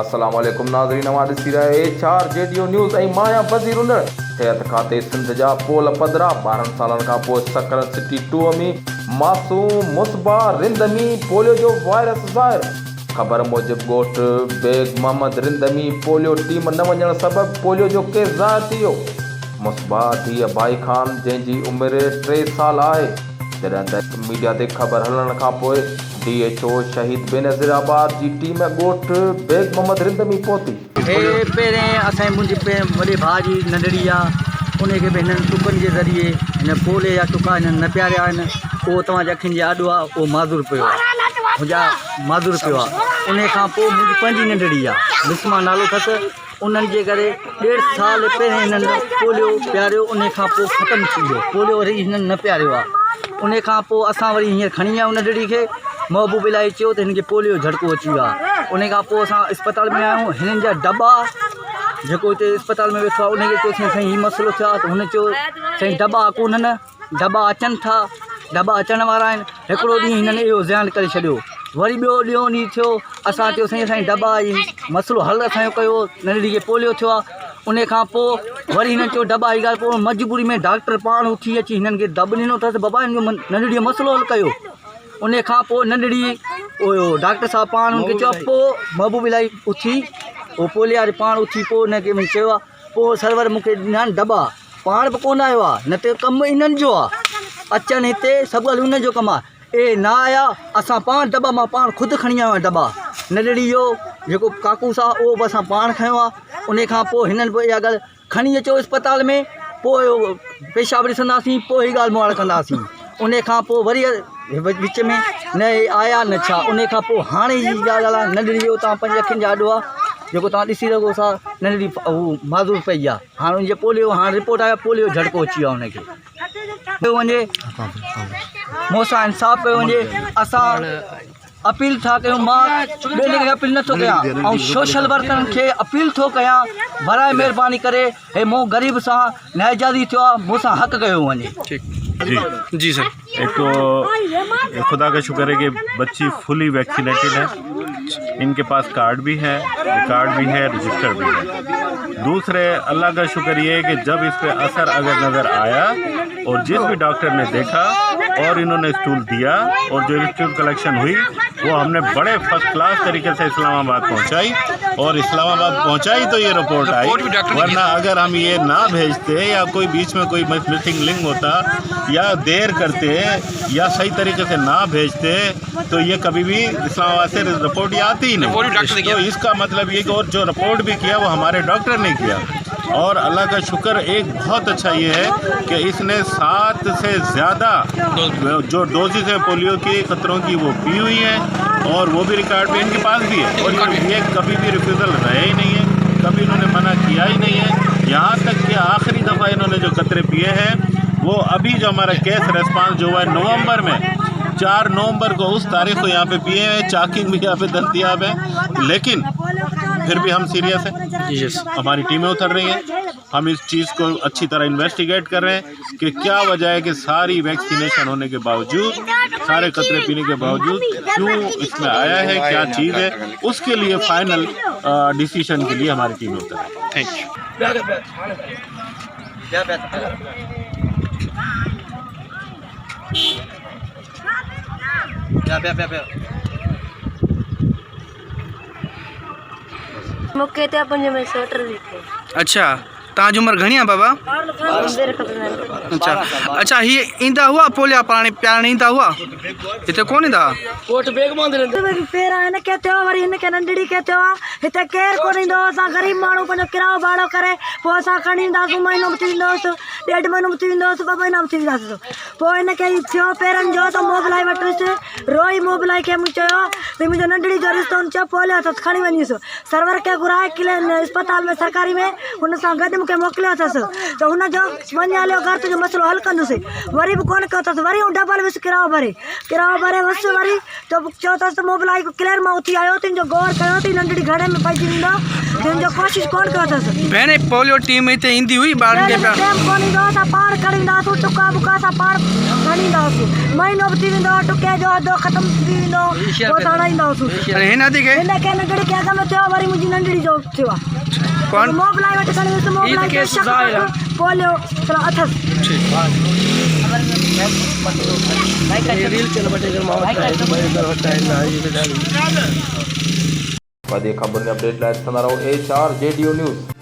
अस्सलाम वालेकुम नाज़रीन, नवाज़ ॾिसी रहे HR JDO न्यूज़ ऐं माया वज़ीर उनर सिहत खाते सिंध जा पोल पधरा 12 सालनि खां पोइ सकल सिटी 2 में मासूम मुसबा रिंद में पोलियो जो वायरस ज़ाहिर। ख़बर मूजिबि ॻोठ बेग मोहम्मद रिंद में पोलियो टीम न वञण सबबि पोलियो जो केस ज़ाहिर थी वियो। मुसबा धीअ भाई खान जंहिंजी उमिरि 3 साल आहे, जॾहिं त मीडिया ते ख़बर हलण खां पोइ DHO शहीद बेनज़ीराबाद जी टीम ॻोठ बेग मोहम्मद रिंद में पहुती। पहिरें असांजे मुंहिंजे वॾे भाउ जी नंढड़ी आहे, उनखे बि हिननि टुकनि जे ज़रिए हिन पोले जा टुका हिननि न पियारिया आहिनि। उहो तव्हांजे अखियुनि जे आॾो आहे, उहो माज़ूर पियो आहे, मुंहिंजा माज़ूर पियो आहे। उन खां पोइ मुंहिंजी पंहिंजी नंढड़ी आहे, बिस्मा नालो अथसि। उन्हनि जे करे 1.5 साल पहिरें हिननि पोलियो पियारियो, उन खां पोइ ख़तमु थी वियो पोलियो, वरी हिननि न पियारियो आहे। उन खां पोइ असां वरी हींअर खणी आया नंढड़ी खे, महबूब इलाही चयो त हिन खे पोलियो झटको अची वियो आहे। उन खां पोइ असां इस्पताल में आया आहियूं। हिननि जा दॿा जेको हिते इस्पताल में वेठो आहे, उनखे चयोसीं साईं हीउ मसइलो थियो आहे, त हुन चयो साईं दॿा कोन्हनि, दॿा अचनि था, दॿा अचण वारा आहिनि। हिकिड़ो ॾींहुं हिननि इहो ज़यान करे छॾियो। वरी ॿियो ॾींहुं थियो, असां चयो साईं दॿा जी मसइलो हल असांजो कयो, नंढड़ी खे पोलियो थियो आहे। उन खां पोइ वरी हिननि चयो दॿा जी ॻाल्हि, पोइ मजबूरी में डॉक्टर पाण उथी अची हिननि खे दॿ ॾिनो अथसि, बाबा हिन जो नंढड़ी जो मसइलो हल कयो। उन खां पोइ नंढड़ी डॉक्टर साहब पाण हुनखे चयो, पोइ महबूब इलाही उथी, उहो पोलियो वारी पाण उथी, पोइ हुनखे चयो आहे, पोइ सरवर मूंखे ॾिना आहिनि दॿा, पाण बि कोन आयो आहे, न त कमु इन्हनि जो आहे, अचनि हिते सभु ॻाल्हि उन्हनि जो कमु आहे। न आया, असां पाण दॿा मां पाण ख़ुदि खणी आयो आहियां दॿा। नंढड़ी जो जेको काकूस आहे उहो बि असां पाण खयो आहे। उन खां पोइ हिननि पोइ इहा ॻाल्हि खणी अचो इस्पताल में, पोइ पेशाब ॾिसंदासीं, पोइ हीअ ॻाल्हि मुआड़ कंदासीं। उन खां पोइ वरी विच में न आया न छा। उन खां पोइ हाणे जी ॻाल्हि आहे, नंढड़ी जो तव्हां पंहिंजे अखियुनि जे आॾो आहे, जेको तव्हां ॾिसी सघो था, नंढड़ी हू माज़ूर पई आहे। हाणे हुनजे पोलियो, हाणे रिपोर्ट आयो पोलियो झटको अची वियो आहे हुनखे। कयो वञे, मूंसां इंसाफ़ कयो वञे। असां अपील था कयूं, मां ॿिए खे अपील नथो कयां, ऐं सोशल वर्करनि खे अपील थो कयां, बराए महिरबानी करे, हे मूं ग़रीब सां नाइजादी थियो आहे, मूंसां हक़ कयो वञे। जी सर। एक तो खुदा का शुक्र है कि बच्ची फुली वैक्सीनेटेड है, इनके पास कार्ड भी है, रजिस्टर भी है। दूसरे अल्लाह का शुक्र ये है कि जब इस पे असर अगर नज़र आया और जिस भी डॉक्टर ने देखा और इन्होंने स्टूल दिया और जो स्टूल कलेक्शन हुई वो हमने बड़े फर्स्ट क्लास तरीके से इस्लामाबाद पहुंचाई, और इस्लामाबाद पहुंचाई तो ये रिपोर्ट आई। वरना अगर हम ये ना भेजते या कोई बीच में कोई मिसिंग लिंक होता या देर करते या सही तरीके से ना भेजते तो ये कभी भी इस्लामाबाद से रिपोर्ट ये आती ही नहीं। तो इसका मतलब ये कि और जो रिपोर्ट भी किया वो हमारे डॉक्टर ने किया। और अल्लाह का शुक्र एक बहुत अच्छा ये है कि इसने 7 से ज़्यादा जो डोजेज है पोलियो की खतरों की वो पी हुई है, और वो भी रिकॉर्ड पे इनके पास भी है। और ये कभी भी रिफ्यूज़ल रहे ही नहीं है, कभी इन्होंने मना किया ही नहीं है। यहाँ तक कि आखिरी दफ़ा इन्होंने जो कतरे पिए हैं वो अभी जो हमारा केस रेस्पॉन्स जो हुआ है नवंबर में, 4 नवंबर को उस तारीख को यहाँ पे पिए हैं। चाकिंग भी यहाँ पे दस्तियाब है, लेकिन फिर भी हम सीरियस हैं। हमारी टीमें उतर रही हैं, हम इस चीज़ को अच्छी तरह इन्वेस्टिगेट कर रहे हैं कि क्या वजह है कि सारी वैक्सीनेशन होने के बावजूद, सारे कतरे पीने के बावजूद क्यों इसमें आया है, क्या चीज़ है। उसके लिए फाइनल डिसीजन के लिए हमारी टीमें उतर रही हैं। Thank U. मूंखे त पंहिंजे में स्वेटर ॾिठो। अच्छा, तव्हांजी उमिरि घणी आहे बाबा? अच्छा अच्छा, हीअ ईंदा हुआ पोलिया प्यारण ईंदा हुआ, हिते कोन ईंदा? पहिरां हिनखे थियो, वरी हिनखे नंढड़ी खे थियो आहे। हिते केरु कोन ईंदो। असां ग़रीब माण्हू पंहिंजो किरायो भाड़ो करे पोइ असां खणी ईंदासीं। महीनो बि थी वेंदो हुअसि, 1.5 महीनो बि थी वेंदो हुअसि, 2 महीना बि थी वेंदासीं। पोइ हिनखे थियो पहिरनि जो, त मोबिलाई वठुसि। रोई मोबिलाई खे मूं चयो भई मुंहिंजो नंढड़ी जो रिश्तो, हुन चयो पोलियो अथसि, खणी वञीसि। सर्वर खे घुराए इस्पताल में सरकारी में, हुन सां गॾु मूंखे मोकिलियो अथसि, त हुनजो वञी हलियो घर, तुंहिंजो मसइलो हल कंदुसि। वरी बि कोन कयो अथसि, वरी हू डबल वियुसि किरायो भरे हुअसि। वरी चयो अथसि मोबिलाई क्लियर मां उथी आयो, तुंहिंजो गौर कयो थी, नंढड़ी घणे में पइजी वेंदो। दिन जो कोशिश कौन करता है भेण पोलियो टीम हिते ईंदी हुई ॿारनि खे पिया टाइम कोन ईंदो असां पार करींदासूं टुका बुका सां पार खणींदासूं महीनो बि थी वेंदो टुके जो अधो ख़तम थी वेंदो पोइ हणाईंदासूं अरे हिन खे हिन खे नंढड़ी खे अॻ में थियो वरी मुंहिंजी नंढड़ी जो थियो आहे कौन मोबाइल वटि खणी वियुसि मोबाइल खे शक पोलियो चलो अथसि वधीक ख़बरुनि अपडेट लाइ ॾिसंदा रहो HR JDO न्यूज़।